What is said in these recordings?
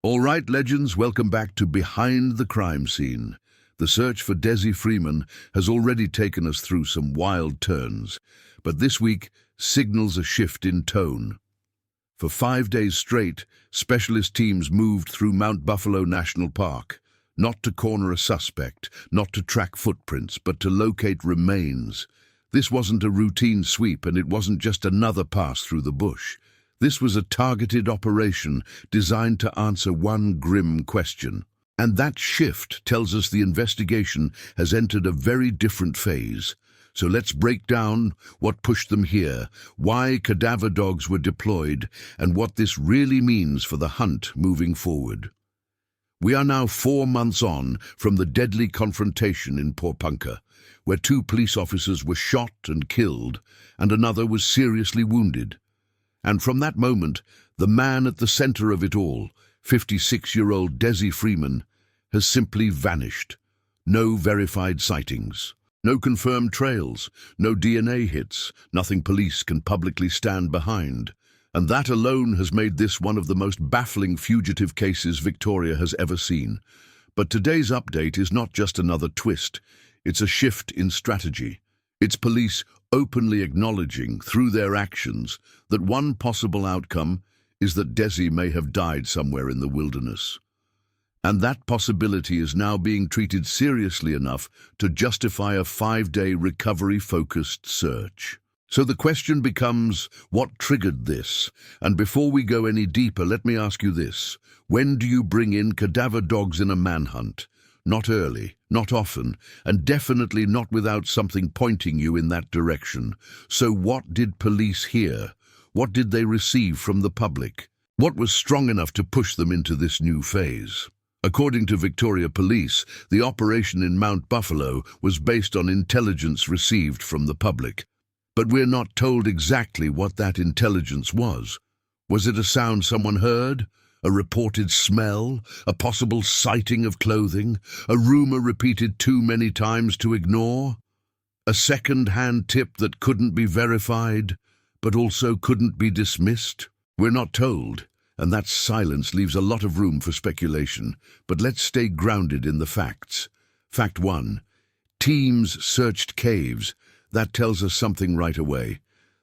All right, legends, welcome back to Behind the Crime Scene. The search for Dezi Freeman has already taken us through some wild turns, but this week signals a shift in tone. For 5 days straight, specialist teams moved through Mount Buffalo National Park, not to corner a suspect, not to track footprints, but to locate remains. This wasn't a routine sweep, and it wasn't just another pass through the bush. This was a targeted operation designed to answer one grim question. And that shift tells us the investigation has entered a very different phase. So let's break down what pushed them here, why cadaver dogs were deployed, and what this really means for the hunt moving forward. We are now 4 months on from the deadly confrontation in Porepunkah, where 2 police officers were shot and killed, and another was seriously wounded. And from that moment, the man at the center of it all, 56-year-old Dezi Freeman, has simply vanished. No verified sightings, no confirmed trails, no DNA hits, nothing police can publicly stand behind. And that alone has made this one of the most baffling fugitive cases Victoria has ever seen. But today's update is not just another twist, it's a shift in strategy. It's police openly acknowledging, through their actions, that one possible outcome is that Dezi may have died somewhere in the wilderness. And that possibility is now being treated seriously enough to justify a 5-day recovery-focused search. So the question becomes, what triggered this? And before we go any deeper, let me ask you this. When do you bring in cadaver dogs in a manhunt? Not early, not often, and definitely not without something pointing you in that direction. So what did police hear? What did they receive from the public? What was strong enough to push them into this new phase? According to Victoria Police, the operation in Mount Buffalo was based on intelligence received from the public. But we're not told exactly what that intelligence was. Was it a sound someone heard? A reported smell? A possible sighting of clothing? A rumor repeated too many times to ignore? A second-hand tip that couldn't be verified, but also couldn't be dismissed? We're not told, and that silence leaves a lot of room for speculation. But let's stay grounded in the facts. Fact 1. Teams searched caves. That tells us something right away.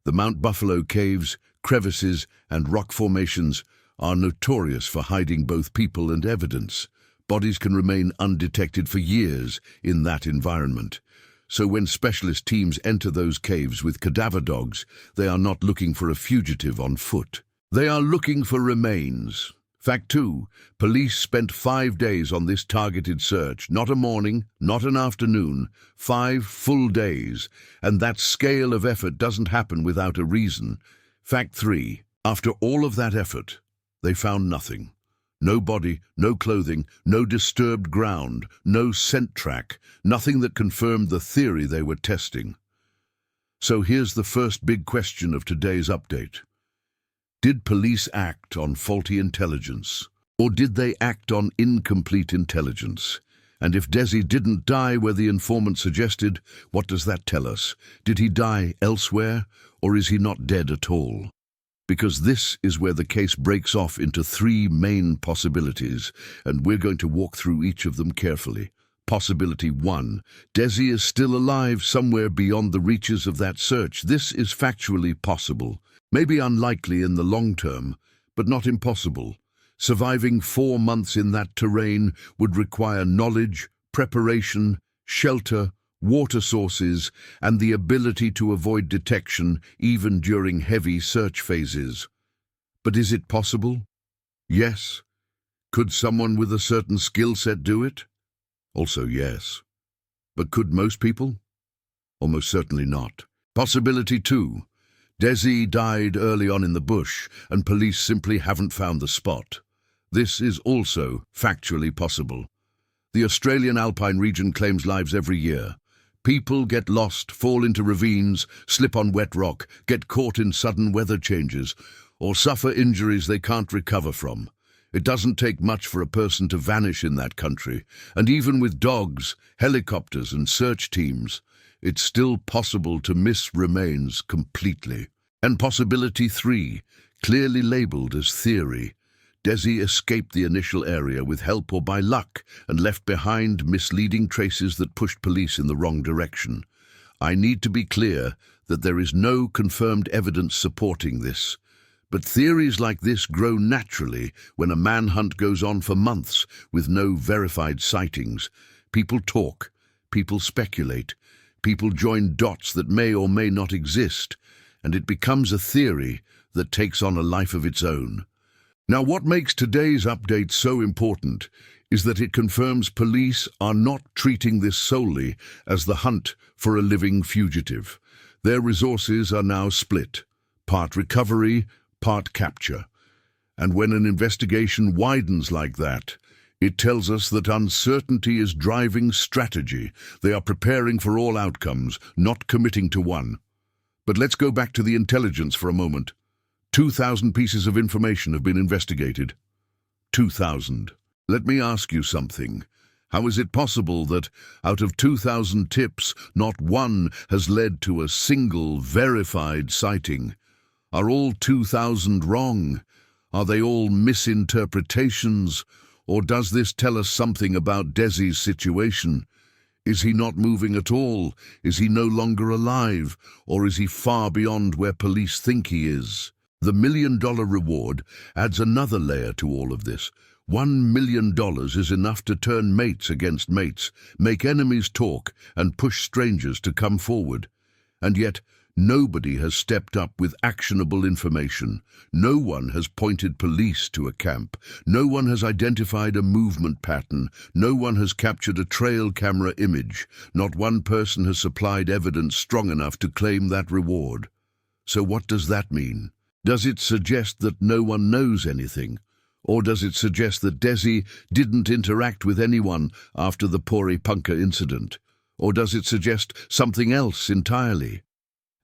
The Mount Buffalo caves, crevices, and rock formations are notorious for hiding both people and evidence. Bodies can remain undetected for years in that environment. So when specialist teams enter those caves with cadaver dogs, they are not looking for a fugitive on foot. They are looking for remains. Fact 2. Police spent 5 days on this targeted search, not a morning, not an afternoon, 5 full days, and that scale of effort doesn't happen without a reason. Fact 3. After all of that effort, they found nothing. No body, no clothing, no disturbed ground, no scent track, nothing that confirmed the theory they were testing. So here's the first big question of today's update. Did police act on faulty intelligence? Or did they act on incomplete intelligence? And if Dezi didn't die where the informant suggested, what does that tell us? Did he die elsewhere, or is he not dead at all? Because this is where the case breaks off into 3 main possibilities, and we're going to walk through each of them carefully. Possibility 1. Dezi is still alive somewhere beyond the reaches of that search. This is factually possible. Maybe unlikely in the long term, but not impossible. Surviving 4 months in that terrain would require knowledge, preparation, shelter, water sources, and the ability to avoid detection even during heavy search phases. But is it possible? Yes. Could someone with a certain skill set do it? Also yes. But could most people? Almost certainly not. Possibility 2. Dezi died early on in the bush, and police simply haven't found the spot. This is also factually possible. The Australian alpine region claims lives every year. People get lost, fall into ravines, slip on wet rock, get caught in sudden weather changes, or suffer injuries they can't recover from. It doesn't take much for a person to vanish in that country, and even with dogs, helicopters, and search teams, it's still possible to miss remains completely. And possibility 3, clearly labeled as theory. Dezi escaped the initial area with help or by luck and left behind misleading traces that pushed police in the wrong direction. I need to be clear that there is no confirmed evidence supporting this. But theories like this grow naturally when a manhunt goes on for months with no verified sightings. People talk, people speculate, people join dots that may or may not exist, and it becomes a theory that takes on a life of its own. Now, what makes today's update so important is that it confirms police are not treating this solely as the hunt for a living fugitive. Their resources are now split, part recovery, part capture. And when an investigation widens like that, it tells us that uncertainty is driving strategy. They are preparing for all outcomes, not committing to one. But let's go back to the intelligence for a moment. 2,000 pieces of information have been investigated. 2,000. Let me ask you something. How is it possible that, out of 2,000 tips, not one has led to a single verified sighting? Are all 2,000 wrong? Are they all misinterpretations? Or does this tell us something about Dezi's situation? Is he not moving at all? Is he no longer alive? Or is he far beyond where police think he is? The $1 million reward adds another layer to all of this. $1 million is enough to turn mates against mates, make enemies talk, and push strangers to come forward. And yet, nobody has stepped up with actionable information. No one has pointed police to a camp. No one has identified a movement pattern. No one has captured a trail camera image. Not one person has supplied evidence strong enough to claim that reward. So what does that mean? Does it suggest that no one knows anything? Or does it suggest that Dezi didn't interact with anyone after the Porepunkah incident? Or does it suggest something else entirely?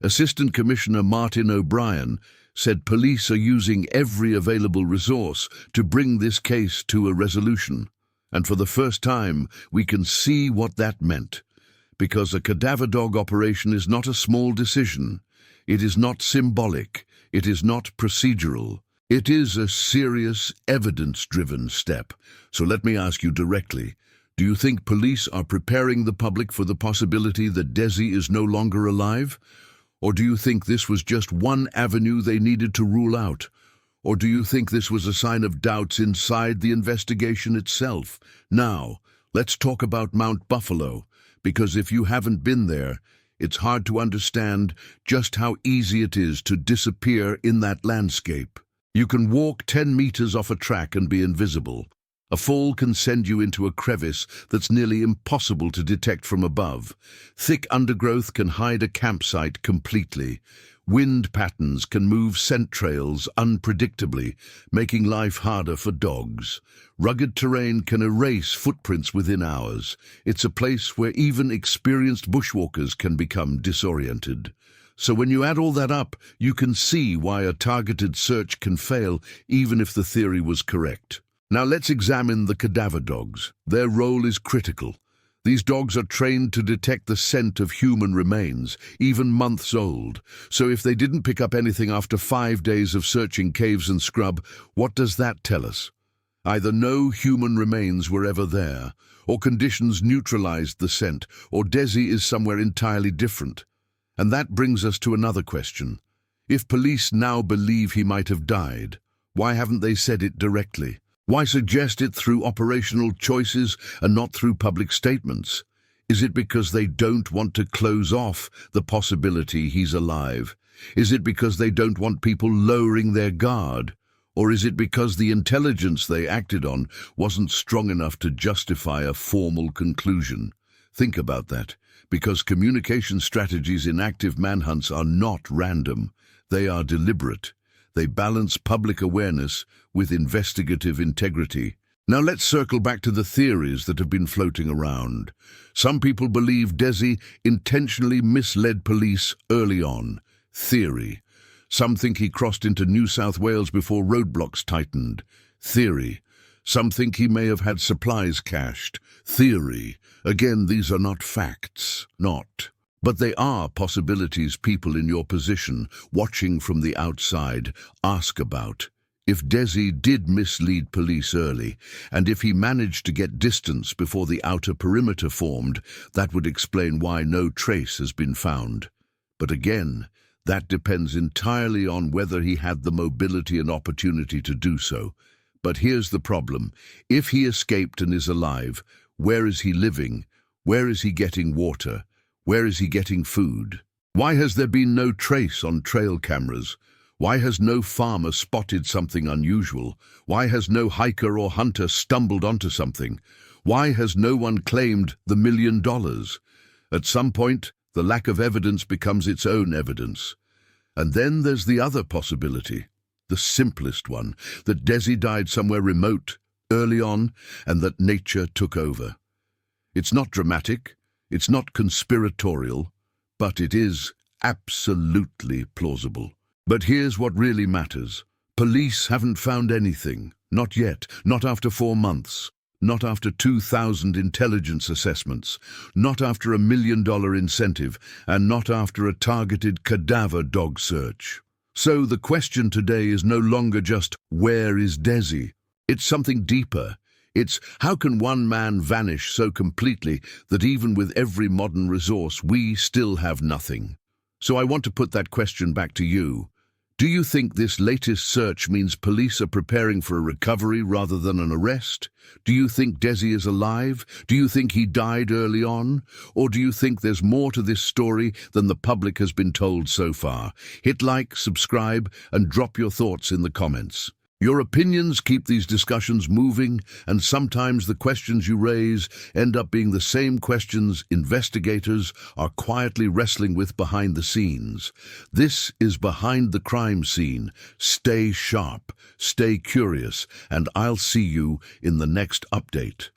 Assistant Commissioner Martin O'Brien said police are using every available resource to bring this case to a resolution. And for the first time, we can see what that meant. Because a cadaver dog operation is not a small decision. It is not symbolic. It is not procedural. It is a serious, evidence-driven step. So let me ask you directly, do you think police are preparing the public for the possibility that Dezi is no longer alive? Or do you think this was just one avenue they needed to rule out? Or do you think this was a sign of doubts inside the investigation itself? Now, let's talk about Mount Buffalo, because if you haven't been there, it's hard to understand just how easy it is to disappear in that landscape. You can walk 10 meters off a track and be invisible. A fall can send you into a crevice that's nearly impossible to detect from above. Thick undergrowth can hide a campsite completely. Wind patterns can move scent trails unpredictably, making life harder for dogs. Rugged terrain can erase footprints within hours. It's a place where even experienced bushwalkers can become disoriented. So when you add all that up, you can see why a targeted search can fail, even if the theory was correct. Now let's examine the cadaver dogs. Their role is critical. These dogs are trained to detect the scent of human remains, even months old. So if they didn't pick up anything after 5 days of searching caves and scrub, what does that tell us? Either no human remains were ever there, or conditions neutralized the scent, or Dezi is somewhere entirely different. And that brings us to another question. If police now believe he might have died, why haven't they said it directly? Why suggest it through operational choices and not through public statements? Is it because they don't want to close off the possibility he's alive? Is it because they don't want people lowering their guard? Or is it because the intelligence they acted on wasn't strong enough to justify a formal conclusion? Think about that, because communication strategies in active manhunts are not random. They are deliberate. They balance public awareness with investigative integrity. Now let's circle back to the theories that have been floating around. Some people believe Dezi intentionally misled police early on. Theory. Some think he crossed into New South Wales before roadblocks tightened. Theory. Some think he may have had supplies cached. Theory. Again, these are not facts. But they are possibilities people in your position, watching from the outside, ask about. If Dezi did mislead police early, and if he managed to get distance before the outer perimeter formed, that would explain why no trace has been found. But again, that depends entirely on whether he had the mobility and opportunity to do so. But here's the problem. If he escaped and is alive, where is he living? Where is he getting water? Where is he getting food? Why has there been no trace on trail cameras? Why has no farmer spotted something unusual? Why has no hiker or hunter stumbled onto something? Why has no one claimed the $1 million? At some point, the lack of evidence becomes its own evidence. And then there's the other possibility, the simplest one, that Dezi died somewhere remote, early on, and that nature took over. It's not dramatic, it's not conspiratorial, but it is absolutely plausible. But here's what really matters. Police haven't found anything. Not yet. Not after 4 months. Not after 2,000 intelligence assessments. Not after $1 million incentive. And not after a targeted cadaver dog search. So the question today is no longer just, where is Dezi? It's something deeper. It's, how can one man vanish so completely that even with every modern resource we still have nothing? So I want to put that question back to you. Do you think this latest search means police are preparing for a recovery rather than an arrest? Do you think Dezi is alive? Do you think he died early on? Or do you think there's more to this story than the public has been told so far? Hit like, subscribe, and drop your thoughts in the comments. Your opinions keep these discussions moving, and sometimes the questions you raise end up being the same questions investigators are quietly wrestling with behind the scenes. This is Behind the Crime Scene. Stay sharp, stay curious, and I'll see you in the next update.